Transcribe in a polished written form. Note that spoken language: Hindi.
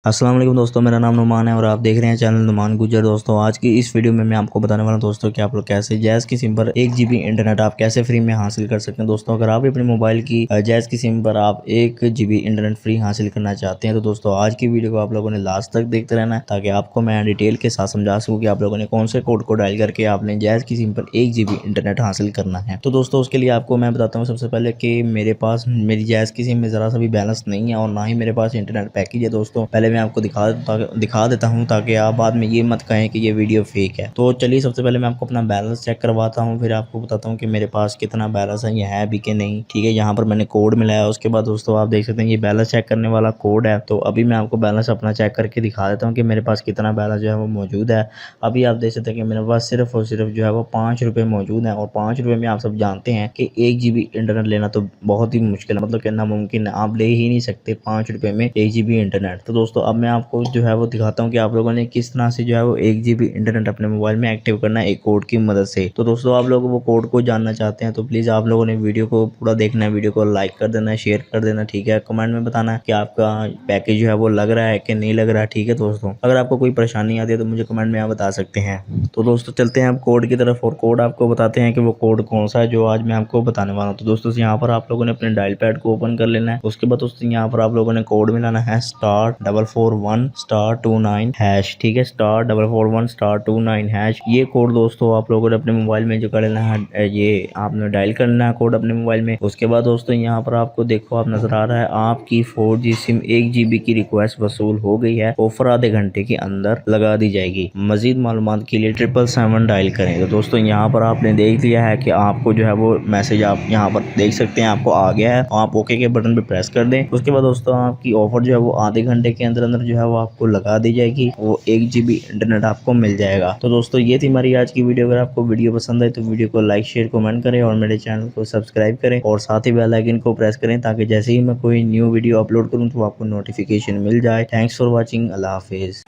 अस्सलाम वालेकुम दोस्तों, मेरा नाम नुमान है और आप देख रहे हैं चैनल नुमान गुज्जर। दोस्तों आज की इस वीडियो में मैं आपको बताने वाला हूं दोस्तों कि आप लोग कैसे जैज़ की सिम पर 1 जीबी इंटरनेट आप कैसे फ्री में हासिल कर सकते हैं। दोस्तों अगर आप अपने मोबाइल की जैज़ की सिम पर आप 1 जीबी इंटरनेट फ्री हासिल करना चाहते हैं तो दोस्तों आज की वीडियो को आप लोगों ने लास्ट तक देखते रहना है ताकि आपको मैं डिटेल के साथ समझा सकूँ कि आप लोगों ने कौन से कोड को डायल करके आपने जैज़ की सिम पर 1 जीबी इंटरनेट हासिल करना है। तो दोस्तों उसके लिए आपको मैं बताता हूँ सबसे पहले कि मेरे पास मेरी जैज़ की सिम में ज़रा सा भी बैलेंस नहीं है और ना ही मेरे पास इंटरनेट पैकेज है। दोस्तों पहले मैं आपको दिखा देता हूँ ताकि आप बाद में ये मत कहें कि ये वीडियो फेक है। तो चलिए सबसे पहले मैं आपको अपना बैलेंस चेक करवाता हूँ, फिर आपको बताता हूँ कि मेरे पास कितना बैलेंस है, ये है भी कि नहीं। ठीक है, यहाँ पर मैंने कोड मिलाया, उसके बाद दोस्तों आप देख सकते हैं ये बैलेंस चेक करने वाला कोड है। तो अभी मैं आपको बैलेंस अपना चेक करके दिखा देता हूँ कि मेरे पास कितना बैलेंस जो है वो मौजूद है। अभी आप देख सकते हैं कि मेरे पास सिर्फ और सिर्फ जो है वो 5 रुपये मौजूद है और 5 रुपये में आप सब जानते हैं कि 1 जीबी इंटरनेट लेना तो बहुत ही मुश्किल है, मतलब कि नामुमकिन है, आप ले ही नहीं सकते 5 रुपये में 1 जीबी इंटरनेट। तो दोस्तों अब मैं आपको जो है वो दिखाता हूँ कि आप लोगों ने किस तरह से जो है वो 1 जीबी इंटरनेट अपने मोबाइल में एक्टिव करना है एक कोड की मदद से। तो दोस्तों आप लोग वो कोड को जानना चाहते हैं तो प्लीज़ आप लोगों ने वीडियो को पूरा देखना है, वीडियो को लाइक कर देना है, शेयर कर देना, ठीक है। कमेंट में बताना है कि आपका पैकेज जो है वो लग रहा है कि नहीं लग रहा है, ठीक है। दोस्तों अगर आपको कोई परेशानी आती है तो मुझे कमेंट में आप बता सकते हैं। तो दोस्तों चलते हैं आप कोड की तरफ और कोड आपको बताते हैं कि वो कोड कौन सा है जो आज मैं आपको बताने वाला हूँ। तो दोस्तों यहाँ पर आप लोगों ने अपने डायल पैड को ओपन कर लेना है। उसके बाद दोस्तों यहाँ पर आप लोगों ने कोड मिलाना है *441*29#, ठीक है, *441*29#। ये कोड दोस्तों आप लोगों ने अपने मोबाइल में जो कर लेना है, ये आपने डायल करना है कोड अपने मोबाइल में। उसके बाद दोस्तों यहाँ पर आपको देखो आप नजर आ रहा है आपकी 4G सिम 1 जीबी की रिक्वेस्ट वसूल हो गई है, ऑफर आधे घंटे के अंदर लगा दी जाएगी, मजीद मालूमात के लिए 777 डायल करें। तो दोस्तों यहाँ पर आपने देख लिया है कि आपको जो है वो मैसेज आप यहाँ पर देख सकते हैं आपको आ गया है, आप ओके के बटन पे प्रेस कर दें। उसके बाद दोस्तों आपकी ऑफर जो है वो आधे घंटे के अंदर अंदर जो है वो आपको लगा दी जाएगी, वो 1 जीबी इंटरनेट आपको मिल जाएगा। तो दोस्तों ये थी हमारी आज की वीडियो। अगर आपको वीडियो पसंद आए तो वीडियो को लाइक शेयर कमेंट करें और मेरे चैनल को सब्सक्राइब करें और साथ ही बेल आइकन को प्रेस करें ताकि जैसे ही मैं कोई न्यू वीडियो अपलोड करूं तो आपको नोटिफिकेशन मिल जाए। थैंक्स फॉर वॉचिंग, अल्लाह हाफिज़।